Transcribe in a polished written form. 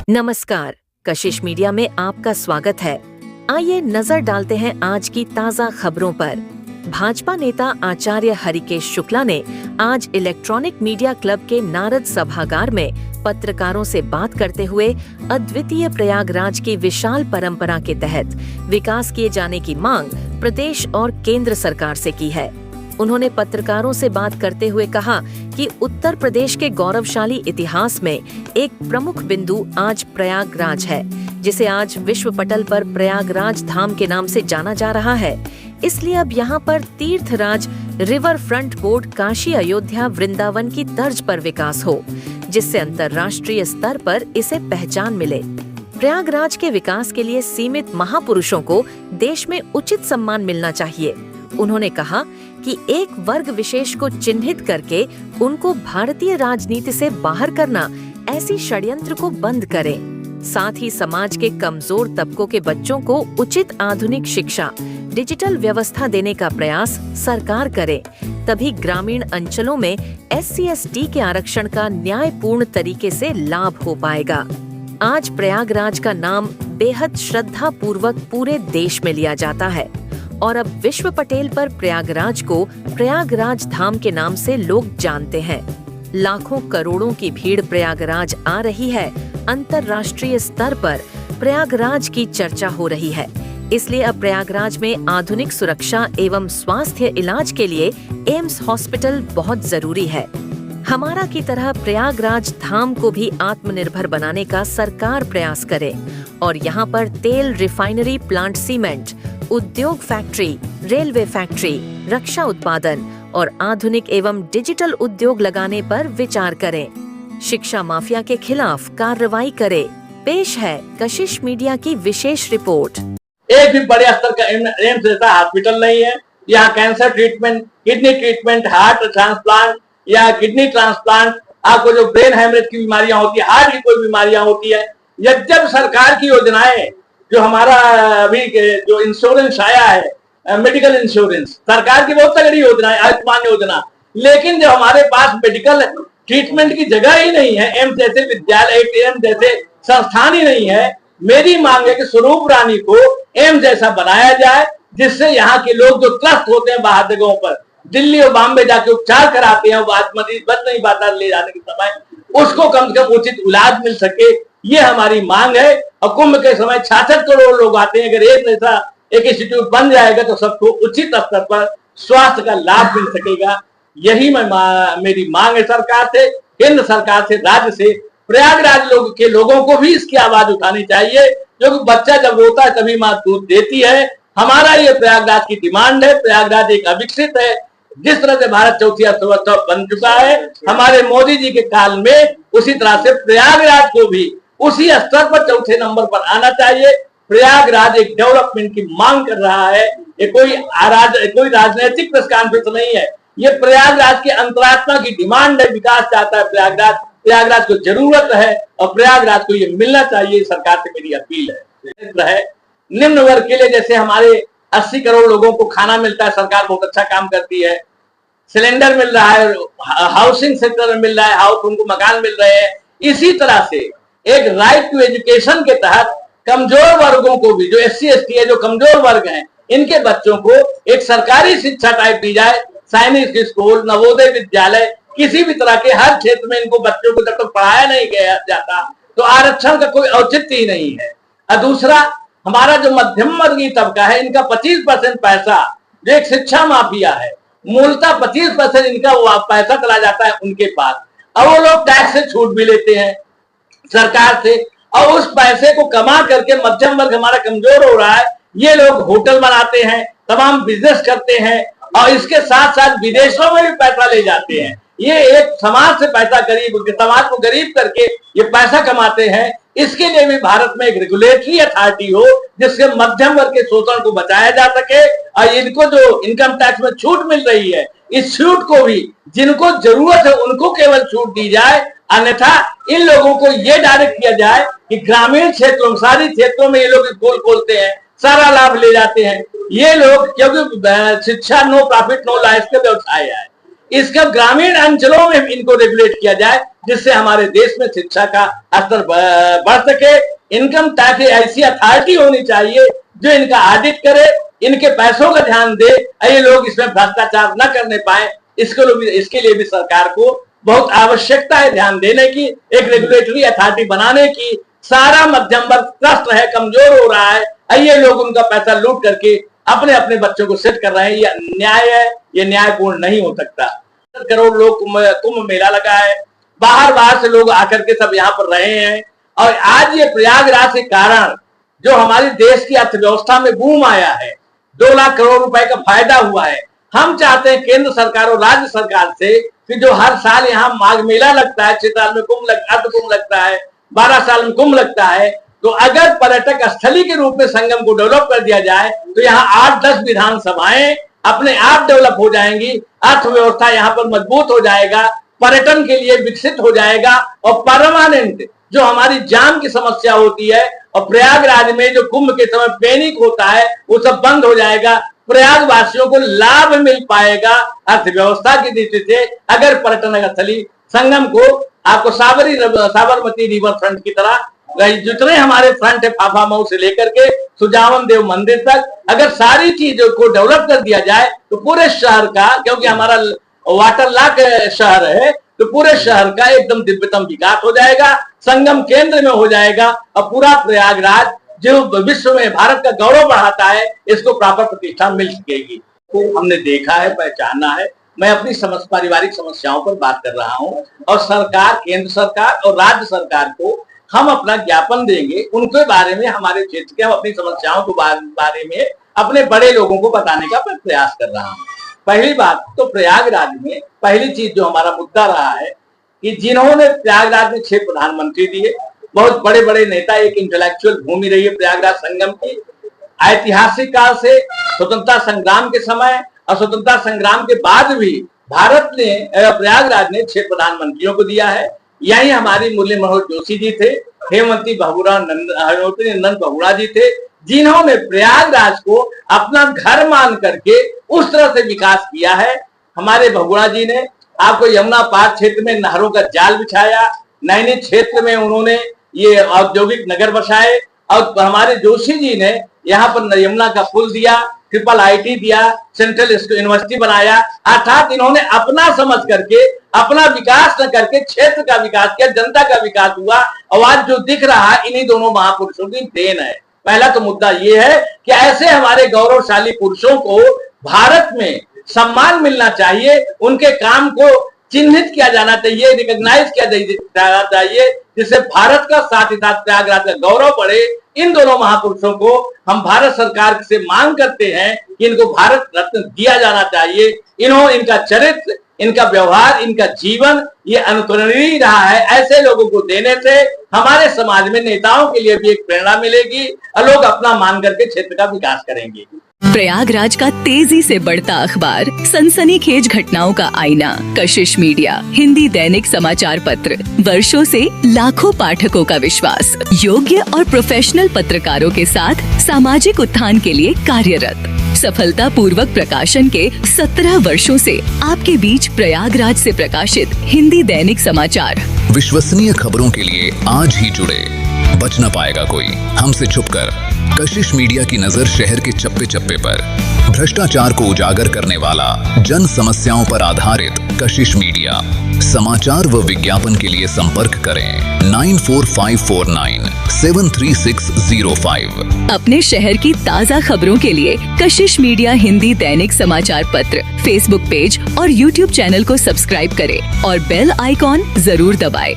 नमस्कार, कशिश मीडिया में आपका स्वागत है। आइए नजर डालते हैं आज की ताज़ा खबरों पर। भाजपा नेता आचार्य हरिकेश शुक्ला ने आज इलेक्ट्रॉनिक मीडिया क्लब के नारद सभागार में पत्रकारों से बात करते हुए अद्वितीय प्रयागराज की विशाल परंपरा के तहत विकास किए जाने की मांग प्रदेश और केंद्र सरकार से की है। उन्होंने पत्रकारों से बात करते हुए कहा कि उत्तर प्रदेश के गौरवशाली इतिहास में एक प्रमुख बिंदु आज प्रयागराज है, जिसे आज विश्व पटल पर प्रयागराज धाम के नाम से जाना जा रहा है। इसलिए अब यहाँ पर Tirthraj river front board Kashi Ayodhya Vrindavan की तर्ज पर विकास हो, जिससे अंतर्राष्ट्रीय स्तर पर इसे पहचान मिले। प्रयागराज के विकास के लिए सीमित महापुरुषों को देश में उचित सम्मान मिलना चाहिए। उन्होंने कहा कि एक वर्ग विशेष को चिन्हित करके उनको भारतीय राजनीति से बाहर करना ऐसी षड्यंत्र को बंद करें। साथ ही समाज के कमजोर तबकों के बच्चों को उचित आधुनिक शिक्षा, डिजिटल व्यवस्था देने का प्रयास सरकार करे, तभी ग्रामीण अंचलों में SC/ST के आरक्षण का न्यायपूर्ण तरीके से लाभ हो पाएगा। आज प्रयागराज का नाम बेहद श्रद्धा पूर्वक पूरे देश में लिया जाता है और अब विश्व पटेल पर प्रयागराज को प्रयागराज धाम के नाम से लोग जानते हैं। लाखों करोड़ों की भीड़ प्रयागराज आ रही है। अंतर्राष्ट्रीय स्तर पर प्रयागराज की चर्चा हो रही है। इसलिए अब प्रयागराज में आधुनिक सुरक्षा एवं स्वास्थ्य इलाज के लिए एम्स हॉस्पिटल बहुत जरूरी है। हमारा की तरह प्रयागराज धाम को भी आत्मनिर्भर बनाने का सरकार प्रयास करे और यहाँ पर तेल रिफाइनरी प्लांट, सीमेंट उद्योग फैक्ट्री, रेलवे फैक्ट्री, रक्षा उत्पादन और आधुनिक एवं डिजिटल उद्योग लगाने पर विचार करें। शिक्षा माफिया के खिलाफ कार्रवाई करे। पेश है कशिश मीडिया की विशेष रिपोर्ट। एक भी बड़े स्तर का एम्स जैसा हॉस्पिटल नहीं है। यहाँ cancer treatment, kidney treatment, heart transplant या किडनी ट्रांसप्लांट, आपको जो ब्रेन हेमरेज की बीमारियां होती है, हार्ट की कोई बीमारियां होती है, जब सरकार की योजनाएं, जो हमारा अभी जो इंश्योरेंस आया है, मेडिकल इंश्योरेंस, सरकार की बहुत तगड़ी योजना है, आयुष्मान योजना, लेकिन जब हमारे पास मेडिकल ट्रीटमेंट की जगह ही नहीं है, एम्स जैसे विद्यालय, एम्स जैसे संस्थान ही नहीं है, मेरी मांग है कि स्वरूप रानी को एम्स जैसा बनाया जाए, जिससे यहाँ के लोग जो त्रस्त होते हैं बाहर जगहों पर, दिल्ली और बॉम्बे जाके उपचार कराते हैं, मरीज बच नहीं पाता ले जाने के समय, उसको कम से कम उचित इलाज मिल सके, ये हमारी मांग है। और कुंभ के समय 66 करोड़ लोग आते हैं। अगर एक इंस्टीट्यूट बन जाएगा तो सबको उचित स्तर पर स्वास्थ्य का लाभ मिल सकेगा। यही मेरी मांग है सरकार से, केंद्र सरकार से, राज्य से। प्रयागराज के लोगों को भी इसकी आवाज उठानी चाहिए, क्योंकि बच्चा जब रोता है तभी माँ दूध देती है। हमारा ये प्रयागराज की डिमांड है। प्रयागराज एक अविकसित है। जिस तरह से भारत चौथी अर्थव्यवस्था बन चुका है हमारे मोदी जी के काल में, उसी तरह से प्रयागराज को भी उसी स्तर पर चौथे नंबर पर आना चाहिए। प्रयागराज एक डेवलपमेंट की मांग कर रहा है। ये कोई राजनीतिक प्रेस कॉन्फ्रेंस नहीं है। ये प्रयागराज की अंतरात्मा की डिमांड है। विकास चाहता है प्रयागराज को जरूरत है और प्रयागराज को ये मिलना चाहिए। सरकार से मेरी अपील है। निम्न वर्ग के लिए जैसे हमारे 80 करोड़ लोगों को खाना मिलता है, सरकार बहुत अच्छा काम करती है। सिलेंडर मिल रहा है, हाउसिंग सेक्टर में मिल रहा है, उनको मकान मिल रहे हैं। इसी तरह से एक राइट टू एजुकेशन के तहत कमजोर वर्गों को भी, जो SC/ST है, जो कमजोर वर्ग हैं, इनके बच्चों को एक सरकारी शिक्षा टाइप दी जाए। सैनिक स्कूल, नवोदय विद्यालय, किसी भी तरह के हर क्षेत्र में इनको बच्चों को जब तक पढ़ाया नहीं गया जाता तो आरक्षण का कोई औचित्य ही नहीं है। और दूसरा, हमारा जो मध्यम वर्गीय तबका है, इनका 25% पैसा, जो एक शिक्षा माफिया है, मूलतः 25% इनका पैसा चला जाता है उनके पास। अब वो लोग टैक्स से छूट भी लेते हैं सरकार से, और उस पैसे को कमा करके मध्यम वर्ग हमारा कमजोर हो रहा है। ये लोग होटल बनाते हैं, तमाम बिजनेस करते हैं और इसके साथ साथ विदेशों में भी पैसा ले जाते हैं। ये एक समाज से पैसा समाज को गरीब करके ये पैसा कमाते हैं। इसके लिए भी भारत में एक रेगुलेटरी अथॉरिटी हो, जिससे मध्यम वर्ग के शोषण को बचाया जा सके। और इनको जो इनकम टैक्स में छूट मिल रही है, इस छूट को भी जिनको जरूरत है उनको केवल छूट दी जाए, अन्यथा इन लोगों को ये डायरेक्ट किया जाए कि ग्रामीण क्षेत्रों, सारी क्षेत्रों में ये लोग स्कूल खोलते हैं, सारा लाभ ले जाते हैं। ये लोग, क्योंकि शिक्षा नो प्रॉफिट नो लॉस का व्यवसाय है, इसका ग्रामीण अंचलों में इनको रेगुलेट किया जाए, जिससे हमारे देश में शिक्षा का स्तर बढ़ सके। इनकम टैक्स ऐसी अथॉरिटी होनी चाहिए जो इनका ऑडिट करे, इनके पैसों का ध्यान दे, ये लोग इसमें भ्रष्टाचार न करने पाए। इसके लिए भी सरकार को बहुत आवश्यकता है ध्यान देने की, एक रेगुलेटरी अथॉरिटी बनाने की। सारा मध्यम वर्ग त्रस्त है, कमजोर हो रहा है, ये लोग उनका पैसा लूट करके अपने अपने बच्चों को सेट कर रहे हैं। ये न्याय है, ये न्यायपूर्ण नहीं हो सकता। करोड़ लोग कुंभ मेला लगा है, बाहर से लोग आकर के सब यहाँ पर रहे हैं, और आज ये प्रयागराज के कारण जो हमारे देश की अर्थव्यवस्था में बूम आया है, 2 लाख करोड़ रुपए का फायदा हुआ है। हम चाहते हैं केंद्र सरकार और राज्य सरकार से कि जो हर साल यहाँ माघ मेला लगता है, 6 साल में अर्ध कुंभ लगता है, 12 साल में कुंभ लगता है, तो अगर पर्यटक स्थली के रूप में संगम को डेवलप कर दिया जाए तो यहाँ 8-10 विधानसभाएं अपने आप डेवलप हो जाएंगी, अर्थव्यवस्था यहाँ पर मजबूत हो जाएगा, पर्यटन के लिए विकसित हो जाएगा, और परमानेंट जो हमारी जाम की समस्या होती है और प्रयागराज में जो कुंभ के समय पैनिक होता है वो सब बंद हो जाएगा। प्रयाग वासियों को लाभ मिल पाएगा अर्थव्यवस्था की दृष्टि से, अगर पर्यटन स्थली संगम को आपको साबरमती रिवर फ्रंट की तरह जितने हमारे फ्रंट है फाफा मऊ से लेकर के सुजावन देव मंदिर तक, अगर सारी चीजों को डेवलप कर दिया जाए तो पूरे शहर का, क्योंकि हमारा वाटर लॉक शहर है, तो पूरे शहर का एकदम दिव्यतम विकास हो जाएगा, संगम केंद्र में हो जाएगा, और पूरा प्रयागराज जो विश्व में भारत का गौरव बढ़ाता है, इसको प्रॉपर प्रतिष्ठा मिल सकेगी। तो हमने देखा है, पहचाना है। मैं अपनी पारिवारिक समस्याओं पर बात कर रहा हूँ, और सरकार, केंद्र सरकार और राज्य सरकार को हम अपना ज्ञापन देंगे, उनके बारे में, हमारे क्षेत्र के, हम अपनी समस्याओं के बारे में अपने बड़े लोगों को बताने का मैं प्रयास कर रहा हूँ। पहली बात तो प्रयागराज में पहली चीज जो हमारा मुद्दा रहा है कि जिन्होंने प्रयागराज में 6 प्रधानमंत्री दिए, बहुत बड़े बड़े नेता, एक इंटेलेक्चुअल भूमि रही है प्रयागराज संगम की। ऐतिहासिक काल से स्वतंत्रता संग्राम के समय और स्वतंत्रता संग्राम के बाद भी भारत ने, प्रयागराज ने 6 प्रधानमंत्रियों को दिया है। यही हमारी मुरली मनोहर जोशी जी थे, हेमवती नंदन बहुगुणा जी थे, जिन्होंने प्रयागराज को अपना घर मान करके उस तरह से विकास किया है। हमारे बहुगुणा जी ने आपको यमुना पार क्षेत्र में नहरों का जाल बिछाया, नैनी क्षेत्र में उन्होंने ये औद्योगिक नगर बसाए, और हमारे जोशी जी ने यहाँ पर यमुना का पुल दिया, ट्रिपल IIT दिया, सेंट्रल यूनिवर्सिटी बनाया। अर्थात इन्होंने अपना समझ करके, अपना विकास न करके क्षेत्र का विकास किया, जनता का विकास हुआ, और आज जो दिख रहा है इन्हीं दोनों महापुरुषों की देन है। पहला तो मुद्दा ये है कि ऐसे हमारे गौरवशाली पुरुषों को भारत में सम्मान मिलना चाहिए, उनके काम को चिन्हित किया जाना चाहिए, रिकॉग्नाइज किया जाना चाहिए, जिससे भारत का साथ ही साथ प्रयागराज का गौरव बढ़े। इन दोनों महापुरुषों को हम भारत सरकार से मांग करते हैं कि इनको भारत रत्न दिया जाना चाहिए। इनका चरित्र, इनका व्यवहार, इनका जीवन ये अनुकरणीय रहा है। ऐसे लोगों को देने से हमारे समाज में नेताओं के लिए भी एक प्रेरणा मिलेगी और लोग अपना मान करके क्षेत्र का विकास करेंगे। प्रयागराज का तेजी से बढ़ता अखबार, सनसनीखेज घटनाओं का आईना, कशिश मीडिया हिंदी दैनिक समाचार पत्र, वर्षों से लाखों पाठकों का विश्वास, योग्य और प्रोफेशनल पत्रकारों के साथ सामाजिक उत्थान के लिए कार्यरत, सफलता पूर्वक प्रकाशन के 17 वर्षों से आपके बीच प्रयागराज से प्रकाशित हिंदी दैनिक समाचार। विश्वसनीय खबरों के लिए आज ही जुड़े, बच न पाएगा कोई हमसे छुपकर। कशिश मीडिया की नजर शहर के चप्पे चप्पे पर, भ्रष्टाचार को उजागर करने वाला, जन समस्याओं पर आधारित कशिश मीडिया। समाचार व विज्ञापन के लिए संपर्क करें 94549 73605। अपने शहर की ताज़ा खबरों के लिए कशिश मीडिया हिंदी दैनिक समाचार पत्र फेसबुक पेज और यूट्यूब चैनल को सब्सक्राइब करें और बेल आइकॉन जरूर दबाएं।